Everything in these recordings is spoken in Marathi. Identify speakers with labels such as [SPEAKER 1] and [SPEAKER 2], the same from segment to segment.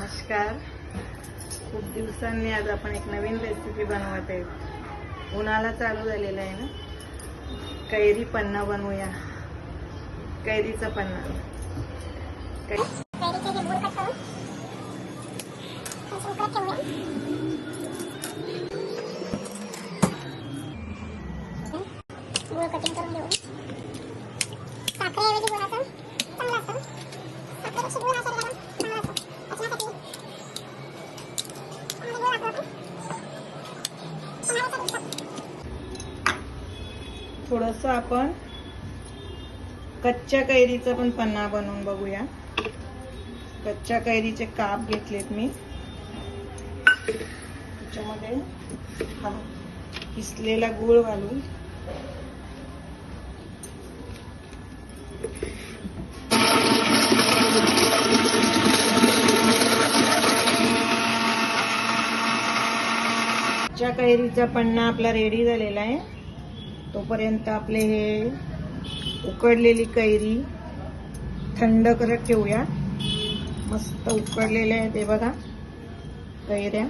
[SPEAKER 1] नमस्कार. खूप दिवसांनी आज आपण एक नवीन रेसिपी बनवत आहे. उन्हाळा चालू झालेला आहे ना, कैरी पन्ना बनवूया. कैरीचा पन्ना.
[SPEAKER 2] गुळ कटिंग करून घेऊ. साखरेऐवजी गुळाचं चांगलं असतं. साखरेपेक्षा गुळ हा शरीराला चांगला असतो. त्याच्यासाठी गुळ वापरू आपण.
[SPEAKER 1] थोडंसं आपण कच्च्या कैरीचा पण पन्ना बनवून बघूया. कच्च्या कैरीचे काप घेतलेत मी. त्याच्यामध्ये हा किसलेला गुळ घालून कच्च्या कैरीचा पन्ना आपला रेडी झालेला आहे. तोपर्यंत आपले हे उकडलेली कैरी थंड करत ठेवूया. मस्त उकडलेले आहे ते बघा कैऱ्या.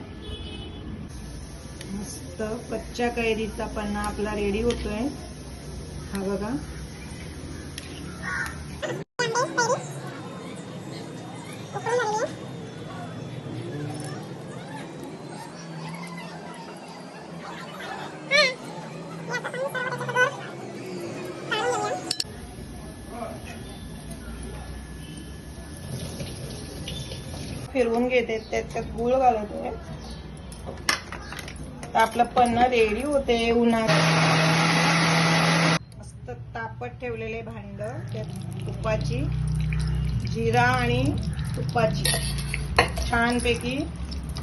[SPEAKER 1] मस्त कच्च्या कैरीचा पन्ना आपला रेडी होतोय. हा बघा. फिरवून घेते, त्याच्यात गुळ घालतोय. तर आपला पन्ना रेडी होते. उन्हाळ्यात मस्त तापत ठेवलेले भांड, त्यात तुपाची, जिरा आणि तुपाची छानपैकी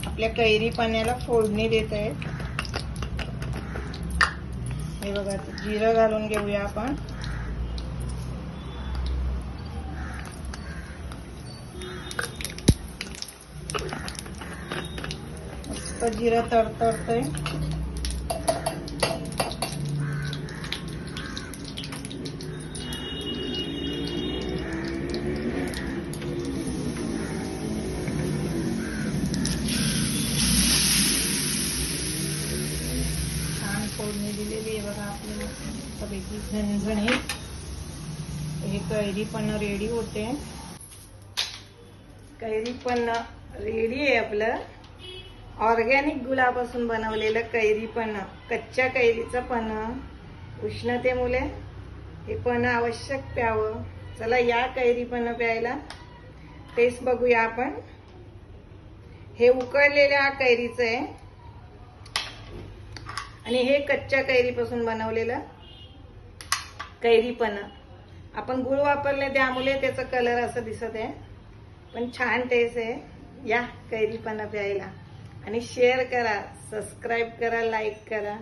[SPEAKER 1] आपल्या कैरी पन्न्याला फोडणी देत आहे. हे बघा, जिरं घालून घेऊया आपण. मस्त जिरं तडतडतंय. छान फोडणी दिलेली आहे बघा आपल्याला मस्तपैकी झणझणीत. हे कैरी पन्ना रेडी होते. कैरी पन्ना रेडी आहे आपलं. ऑर्गॅनिक गुळापासून बनवलेलं कैरी पन्ना, कच्च्या कैरीचं पन्ना. उष्णतेमुळे हे पन्ना आवश्यक प्यावं. चला या कैरी पन्ना प्यायला. टेस्ट बघूया आपण. हे उकडलेल्या कैरीचं आहे आणि हे कच्च्या कैरीपासून बनवलेलं कैरी पन्ना. आपण गुळ वापरले त्यामुळे त्याचा कलर असं दिसत आहे, पण छान टेस्ट आहे. या कैरी पन्ना प्यायला आणि शेअर करा, सबस्क्राईब करा, लाईक करा.